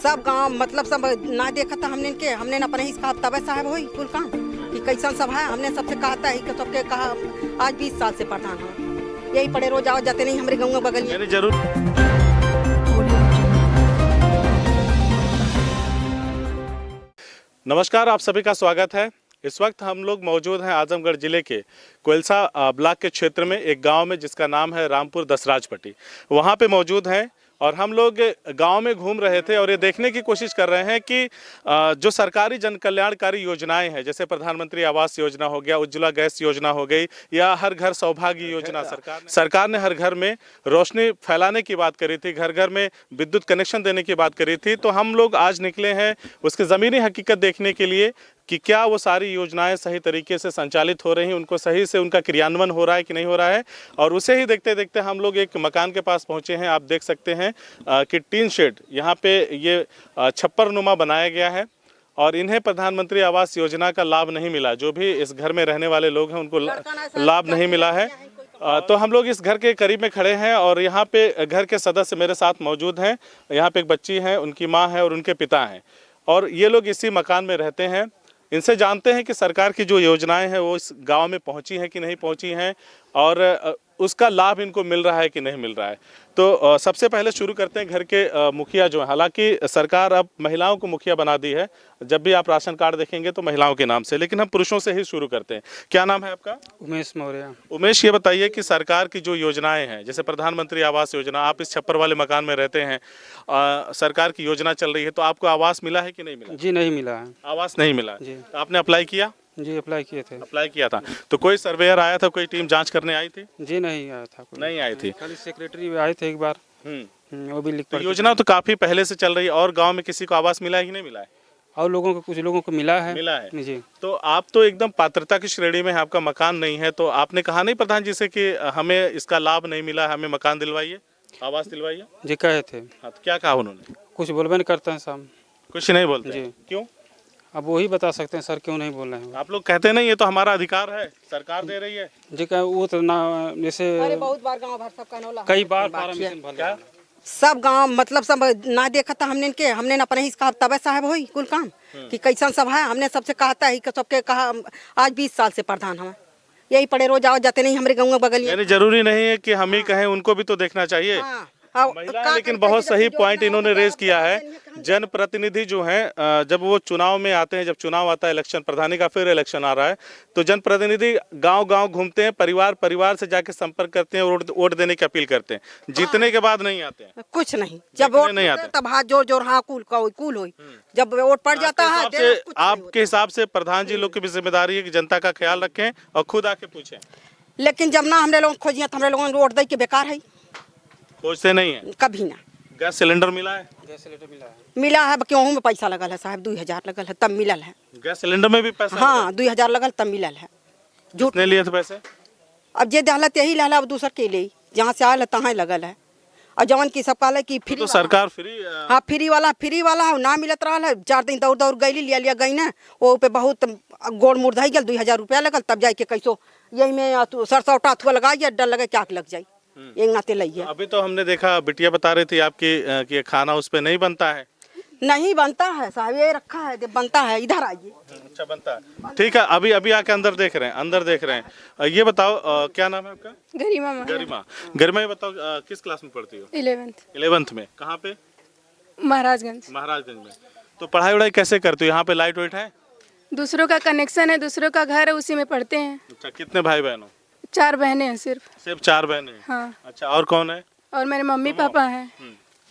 सब गांव मतलब सब ना देखा था हमने इनके, हमने अपने ही कहा तबे साहब होई कुल काम कि कैसन सब है। हमने सबसे कहा था कि सबके कहा आज 20 साल से प्रधान हो, यही पड़े रोज आओ जाते नहीं हमारे गाँव में बगल में। जरूर। नमस्कार, आप सभी का स्वागत है। इस वक्त हम लोग मौजूद हैं आजमगढ़ जिले के कोयलसा ब्लॉक के क्षेत्र में एक गांव में जिसका नाम है रामपुर दसराजपट्टी। वहां पे मौजूद हैं और हम लोग गांव में घूम रहे थे और ये देखने की कोशिश कर रहे हैं कि जो सरकारी जन कल्याणकारी योजनाएं हैं, जैसे प्रधानमंत्री आवास योजना हो गया, उज्ज्वला गैस योजना हो गई, या हर घर सौभाग्य योजना, सरकार ने हर घर में रोशनी फैलाने की बात करी थी, घर घर में विद्युत कनेक्शन देने की बात करी थी। तो हम लोग आज निकले हैं उसकी ज़मीनी हकीकत देखने के लिए कि क्या वो सारी योजनाएं सही तरीके से संचालित हो रही हैं, उनको सही से उनका क्रियान्वयन हो रहा है कि नहीं हो रहा है। और उसे ही देखते देखते हम लोग एक मकान के पास पहुंचे हैं। आप देख सकते हैं कि टीन शेड यहाँ पे ये छप्पर नुमा बनाया गया है और इन्हें प्रधानमंत्री आवास योजना का लाभ नहीं मिला। जो भी इस घर में रहने वाले लोग हैं उनको लाभ नहीं मिला है। तो हम लोग इस घर के करीब में खड़े हैं और यहाँ पे घर के सदस्य मेरे साथ मौजूद हैं। यहाँ पे एक बच्ची है, उनकी माँ है और उनके पिता हैं और ये लोग इसी मकान में रहते हैं। इनसे जानते हैं कि सरकार की जो योजनाएं हैं वो इस गांव में पहुंची हैं कि नहीं पहुंची हैं और उसका लाभ इनको मिल रहा है कि नहीं मिल रहा है। तो सबसे पहले शुरू करते हैं घर के मुखिया जो है। हालांकि सरकार अब महिलाओं को मुखिया बना दी है, जब भी आप राशन कार्ड देखेंगे तो महिलाओं के नाम से, लेकिन हम पुरुषों से ही शुरू करते हैं। क्या नाम है आपका? उमेश मौर्य। उमेश, ये बताइए कि सरकार की जो योजनाएं हैं, जैसे प्रधानमंत्री आवास योजना, आप इस छप्पर वाले मकान में रहते हैं, सरकार की योजना चल रही है, तो आपको आवास मिला है कि नहीं मिला? जी नहीं मिला है। आवास नहीं मिला जी। तो आपने अप्लाई किया? जी अप्लाई किए थे। अप्लाई किया था। तो कोई सर्वेयर आया था, कोई टीम जांच करने आई थी? जी नहीं आया था कोई। नहीं आई थी। खाली सेक्रेटरी आए थे एक बार। वो भी लिख तो पढ़ योजना तो काफी पहले से चल रही है और गांव में किसी को आवास मिला है कि नहीं मिला है? और लोगों को, कुछ लोगों को मिला है। मिला है जी। तो आप तो एकदम पात्रता की श्रेणी में है, आपका मकान नहीं है, तो आपने कहा नहीं प्रधान जी से कि हमें इसका लाभ नहीं मिला, हमें मकान दिलवाइए, आवास दिलवाइए? जी कहे थे। हाँ, तो क्या कहा उन्होंने? कुछ बोलबे नहीं करते हैं साहब। कुछ नहीं बोलते? जी। क्यों? अब वही बता सकते हैं सर, क्यों नहीं बोल रहे हैं। आप लोग कहते नहीं, ये तो हमारा अधिकार है, सरकार दे रही है। जी कहे वो तो ना, जैसे अरे बहुत बार गांव भर सब कहनोला कई बार परमिशन भर सब गांव मतलब सब ना देखा था हमने इनके, हमने अपने ही कहा तबे साहब होई कुल काम कि कैसन सब है। हमने सबसे कहा था कि सबके कहा आज 20 साल से प्रधान हम, यही पड़े रोज आओ जाते नहीं हमारे गाँव में बगल में। यानी जरूरी नहीं है कि हम ही कहें, उनको भी तो देखना चाहिए। महिला, लेकिन बहुत सही पॉइंट इन्होंने रेज किया है। जनप्रतिनिधि जो हैं, जब वो चुनाव में आते हैं, जब चुनाव आता है इलेक्शन प्रधानी का, फिर इलेक्शन आ रहा है, तो जनप्रतिनिधि गांव-गांव घूमते हैं, परिवार से जाके संपर्क करते हैं और वोट देने की अपील करते हैं। जीतने के बाद नहीं आते हैं, कुछ नहीं। जब वोट नहीं आते तब हाथ जोर जोर हाँ कूल होई। जब वोट पड़ जाता है आपके हिसाब से प्रधान जी लोग की भी जिम्मेदारी है कि जनता का ख्याल रखें और खुद आके पूछें। लेकिन जब ना हमने लोग खोजिए तो हमने लोगों ने वोट दे के बेकार है, खोजते नहीं है। कभी ना। गैस सिलेंडर मिला है? गैस सिलेंडर मिला है। मिला है, क्यों में पैसा लगल है साहब, 2000 लगल है तब मिलल है। गैस सिलेंडर में भी पैसा? हाँ 2000 लगल तब मिलल है। झूठ नहीं लिए थे पैसे? अब जे दहलत यही लहला, अब दूसर के लिए जहाँ से आयल है तहाँ लगल है। और जवन की सब कहले कि फ्री, तो सरकार फ्री, हाँ फ्री वाला है, ना मिलत रहा है। 4 दिन दौड़ गई लिया गई ना, वो पे बहुत गोड़ मुर्धाई गल, 2000 रुपया लगल, तब जाके कैसो यही में सरसौटा थुआ लगाइए, डर लगे क्या लग जाये, एक नाते लइए। अभी तो हमने देखा, बिटिया बता रही थी आपकी कि खाना उस पे नहीं बनता है। नहीं बनता है साहब, ये रखा है, बनता है, इधर आइए। अच्छा बनता है, ठीक है। अभी आके अंदर देख रहे हैं। ये बताओ क्या नाम है आपका? गरिमा। गरिमा, ये बताओ किस क्लास में पढ़ती हो? 11th में। कहाँ पे? महाराजगंज में। तो पढ़ाई वढ़ाई कैसे करती हो? यहाँ पे लाइट वाइट है? दूसरों का कनेक्शन है, दूसरों का घर है, उसी में पढ़ते हैं। अच्छा, कितने भाई बहन हो? 4 बहनें हैं सिर्फ 4 बहनें हैं? हाँ। अच्छा, और कौन है? और मेरे मम्मी पापा हैं।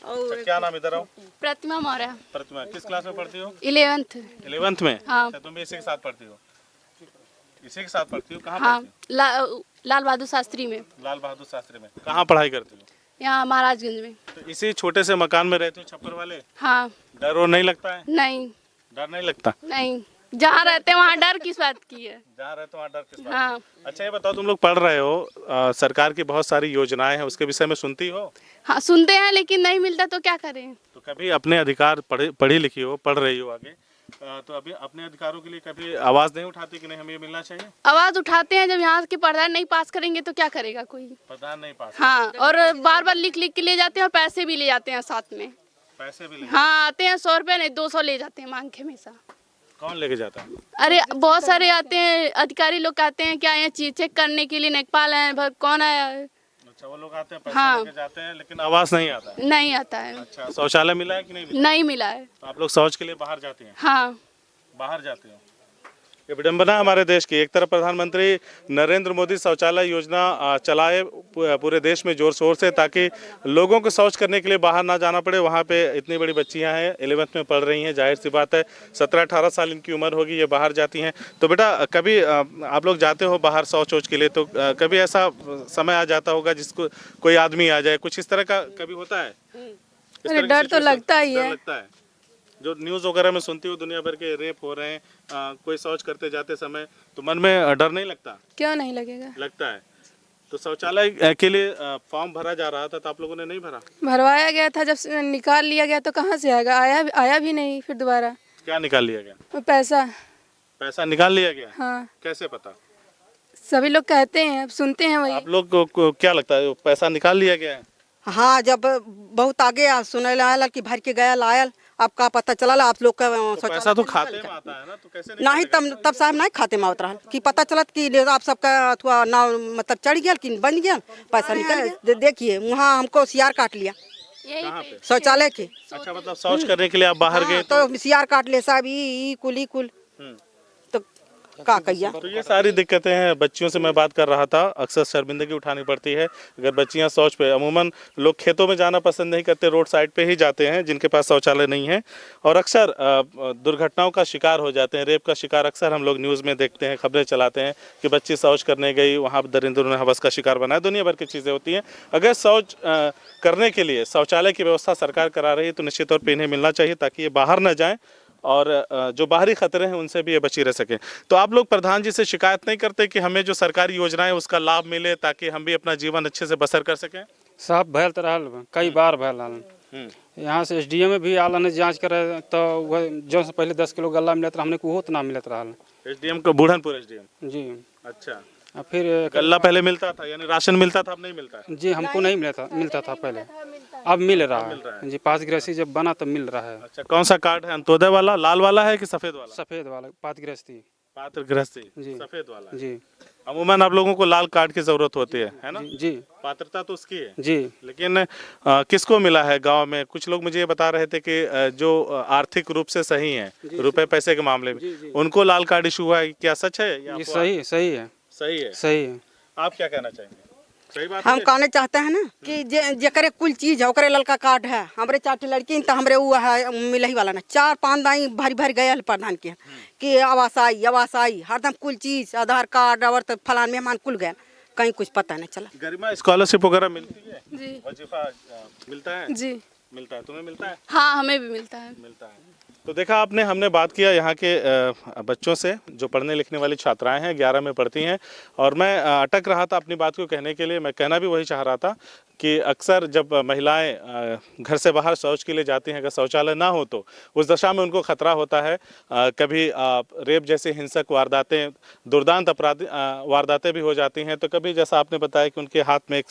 अच्छा, क्या नाम? इधर आओ। प्रतिमा मौर्य। प्रतिमा, किस क्लास में पढ़ती हो? 11th में। हाँ। अच्छा, तुम भी इसी के साथ पढ़ती हो? कहाँ हाँ, पढ़ती हो? लाल बहादुर शास्त्री में। लाल बहादुर शास्त्री में। कहाँ पढ़ाई करती हो? यहाँ महाराजगंज में। तो इसी छोटे से मकान में रहते हो, छप्पर वाले? हाँ। डर और नहीं लगता है? नहीं। डर नहीं लगता? नहीं, जहाँ रहते हैं वहाँ डर किस बात की है? जहाँ रहते वहाँ डर किस बात? हाँ। अच्छा, ये बताओ, तुम लोग पढ़ रहे हो, सरकार की बहुत सारी योजनाएं हैं, उसके विषय में सुनती हो? हाँ सुनते हैं, लेकिन नहीं मिलता तो क्या करें। तो कभी अपने अधिकार पढ़ी लिखी हो, पढ़ रही हो आगे, तो अभी अपने अधिकारों के लिए कभी आवाज नहीं उठाती कि नहीं हमें ये मिलना चाहिए? आवाज उठाते हैं, जब यहाँ के प्रधान नहीं पास करेंगे तो क्या करेगा कोई? प्रधान नहीं पास? हाँ, और बार बार लिख के ले जाते हैं और पैसे भी ले जाते हैं साथ में। पैसे भी ले? हाँ आते हैं, 100 रुपये नहीं 200 ले जाते हैं मांग के हमेशा। कौन लेके जाता है? अरे बहुत सारे आते हैं, अधिकारी लोग आते हैं, क्या है चीज चेक करने के लिए, लेखपाल है, कौन आया है। अच्छा, वो लोग आते हैं, पैसे हाँ। लेके जाते हैं, लेकिन आवास नहीं आता है। नहीं आता है। अच्छा, शौचालय मिला है कि नहीं मिला? नहीं मिला है। तो आप लोग शौच के लिए बाहर जाते हैं? हाँ बाहर जाते हो। ये विडंबना है हमारे देश की। एक तरफ प्रधानमंत्री नरेंद्र मोदी शौचालय योजना चलाए पूरे देश में जोर शोर से, ताकि लोगों को शौच करने के लिए बाहर ना जाना पड़े। वहाँ पे इतनी बड़ी बच्चियाँ हैं, 11th में पढ़ रही हैं, जाहिर सी बात है 17-18 साल इनकी उम्र होगी, ये बाहर जाती हैं। तो बेटा कभी आप लोग जाते हो बाहर शौच के लिए, तो कभी ऐसा समय आ जाता होगा जिसको कोई आदमी आ जाए, कुछ इस तरह का कभी होता है? इस तरह की डर तो situation? लगता ही डर है। लगता है। जो न्यूज़ वगैरह में सुनती हो दुनिया भर के रेप हो रहे हैं, कोई शौच करते जाते समय, तो मन में डर नहीं लगता? क्यों नहीं लगेगा? लगता है। तो शौचालय के लिए फॉर्म भरा जा रहा था, तो आप लोगों ने नहीं भरा? भरवाया गया था, जब निकाल लिया गया तो कहाँ से आएगा? आया भी नहीं फिर दोबारा। क्या निकाल लिया गया? वो पैसा। पैसा निकाल लिया गया? हाँ कैसे पता? सभी लोग कहते हैं, अब सुनते हैं वही। आप लोग को क्या लगता है, पैसा निकाल लिया गया है? हाँ, जब बहुत आगे सुने लायल कि भर के गया लायल, अब का पता चला आप लोग का तो पैसा तो खाते में आता है ना, तो कैसे नहीं, तब साहब नहीं खाते में आवत रहा कि पता चलत कि आप सबका अथवा नाव मतलब चढ़ गया कि बन गया, पैसा निकल गया। देखिए वहाँ हमको सियार काट लिया कहाँ पे? शौचालय के। अच्छा, मतलब शौच करने के लिए आप बाहर गए तो सियार काट ले साहब, ई कुल तो का कहिया। तो ये सारी दिक्कतें हैं। बच्चियों से मैं बात कर रहा था, अक्सर शर्मिंदगी उठानी पड़ती है अगर बच्चियां शौच पे। अमूमन लोग खेतों में जाना पसंद नहीं करते, रोड साइड पे ही जाते हैं जिनके पास शौचालय नहीं है, और अक्सर दुर्घटनाओं का शिकार हो जाते हैं, रेप का शिकार अक्सर हम लोग न्यूज़ में देखते हैं, खबरें चलाते हैं कि बच्ची शौच करने गई, वहाँ दरिंदों ने हवस का शिकार बनाया, दुनिया भर की चीज़ें होती हैं। अगर शौच करने के लिए शौचालय की व्यवस्था सरकार करा रही है तो निश्चित तौर पर इन्हें मिलना चाहिए, ताकि ये बाहर न जाएँ और जो बाहरी खतरे हैं उनसे भी ये बची रह सकें। तो आप लोग प्रधान जी से शिकायत नहीं करते कि हमें जो सरकारी योजनाएं उसका लाभ मिले, ताकि हम भी अपना जीवन अच्छे से बसर कर सकें? साहब भैल तो रहल बा, कई बार भैल रहल। यहाँ से SDM में भी आलन जांच करे, तो वह जो से पहले 10 किलो गल्ला मिलत रहा, हमने को तो ना मिलत रहल। SDM को, बूढ़नपुर SDM? जी। अच्छा, और फिर गल्ला पहले मिलता था, यानी राशन मिलता था, अब नहीं मिलता है? जी हमको नहीं मिलता था पहले, अब मिल रहा है जी। 5 गृहस्थी जब बना तब मिल रहा है। अच्छा, कौन सा कार्ड है? अंत्योदय वाला, लाल वाला है कि सफेद वाला? सफेद वाला 5 गृहस्थी। पात्र गृहस्थी जी। सफेद वाला है। जी अमूमन आप लोगों को लाल कार्ड की जरूरत होती है ना? जी पात्रता तो उसकी है जी। लेकिन किसको मिला है गांव में? कुछ लोग मुझे ये बता रहे थे कि जो आर्थिक रूप से सही हैं, रुपए पैसे के मामले में, उनको लाल कार्ड इशू हुआ है। क्या सच है या ये अफवाह? सही है। सही है। सही है। आप क्या कहना चाहेंगे? सही बात हम है? कहना चाहते हैं ना कि जेकरे कुल चीज है ओकरे ललका कार्ड है। हमरे 4 लड़की तो हमरे वो है मिलही वाला ना, 4-5 दाई भरी भरी गया प्रधान के कि आवास आई हरदम कुल चीज, आधार कार्ड और तो फलान मेहमान कुल गए, कहीं कुछ पता नहीं चला। गरिमा स्कॉलरशिप वगैरह मिलती है? जी वजीफा मिलता है? जी मिलता है। तुम्हें मिलता है? हाँ हमें भी मिलता है। मिलता है। तो देखा आपने, हमने बात किया यहाँ के बच्चों से जो पढ़ने लिखने वाली छात्राएं हैं, 11 में पढ़ती हैं, और मैं अटक रहा था अपनी बात को कहने के लिए। मैं कहना भी वही चाह रहा था कि अक्सर जब महिलाएं घर से बाहर शौच के लिए जाती हैं, अगर शौचालय ना हो तो उस दशा में उनको खतरा होता है। कभी रेप जैसे हिंसक वारदातें, दुर्दांत अपराधी वारदातें भी हो जाती हैं। तो कभी जैसा आपने बताया कि उनके हाथ में एक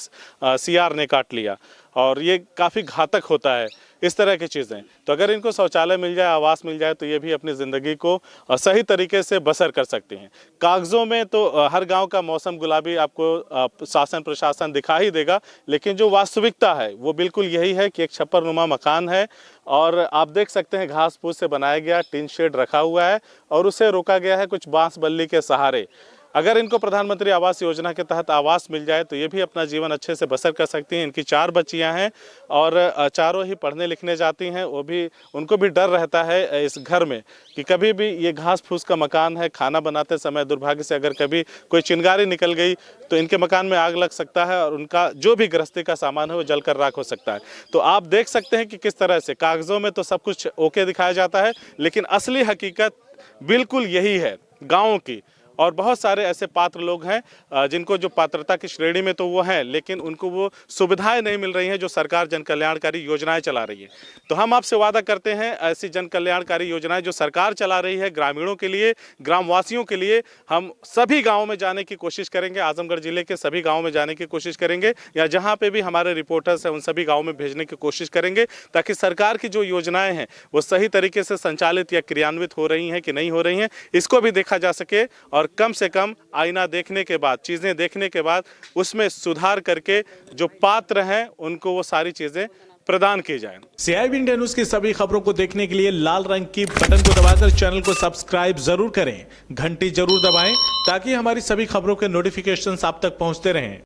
CR ने काट लिया, और ये काफ़ी घातक होता है इस तरह की चीज़ें। तो अगर इनको शौचालय मिल जाए, आवास मिल जाए, तो ये भी अपनी ज़िंदगी को सही तरीके से बसर कर सकती हैं। कागज़ों में तो हर गांव का मौसम गुलाबी आपको शासन प्रशासन दिखा ही देगा, लेकिन जो वास्तविकता है वो बिल्कुल यही है कि एक छप्परनुमा मकान है, और आप देख सकते हैं घास फूस से बनाया गया टीन शेड रखा हुआ है, और उसे रोका गया है कुछ बांस बल्ली के सहारे। अगर इनको प्रधानमंत्री आवास योजना के तहत आवास मिल जाए तो ये भी अपना जीवन अच्छे से बसर कर सकती हैं। इनकी 4 बच्चियां हैं और चारों ही पढ़ने लिखने जाती हैं। वो भी, उनको भी डर रहता है इस घर में कि कभी भी, ये घास फूस का मकान है, खाना बनाते समय दुर्भाग्य से अगर कभी कोई चिंगारी निकल गई तो इनके मकान में आग लग सकता है, और उनका जो भी गृहस्थी का सामान है वो जलकर राख हो सकता है। तो आप देख सकते हैं कि किस तरह से कागज़ों में तो सब कुछ ओके दिखाया जाता है, लेकिन असली हकीकत बिल्कुल यही है गाँव की। और बहुत सारे ऐसे पात्र लोग हैं जिनको जो पात्रता की श्रेणी में तो वो हैं, लेकिन उनको वो सुविधाएं नहीं मिल रही हैं जो सरकार जन कल्याणकारी योजनाएं चला रही है। तो हम आपसे वादा करते हैं ऐसी जन कल्याणकारी योजनाएं जो सरकार चला रही है ग्रामीणों के लिए, ग्रामवासियों के लिए, हम सभी गाँव में जाने की कोशिश करेंगे। आजमगढ़ जिले के सभी गाँव में जाने की कोशिश करेंगे, या जहाँ पे भी हमारे रिपोर्टर्स हैं उन सभी गाँव में भेजने की कोशिश करेंगे, ताकि सरकार की जो योजनाएं हैं वो सही तरीके से संचालित या क्रियान्वित हो रही हैं कि नहीं हो रही हैं, इसको भी देखा जा सके, और कम से कम आईना देखने के बाद, चीज़ें देखने के बाद उसमें सुधार करके जो पात्र हैं उनको वो सारी चीज़ें प्रदान की जाए। CIB इंडिया न्यूज की सभी खबरों को देखने के लिए लाल रंग की बटन को दबाकर चैनल को सब्सक्राइब जरूर करें, घंटी जरूर दबाएं ताकि हमारी सभी खबरों के नोटिफिकेशंस आप तक पहुंचते रहें।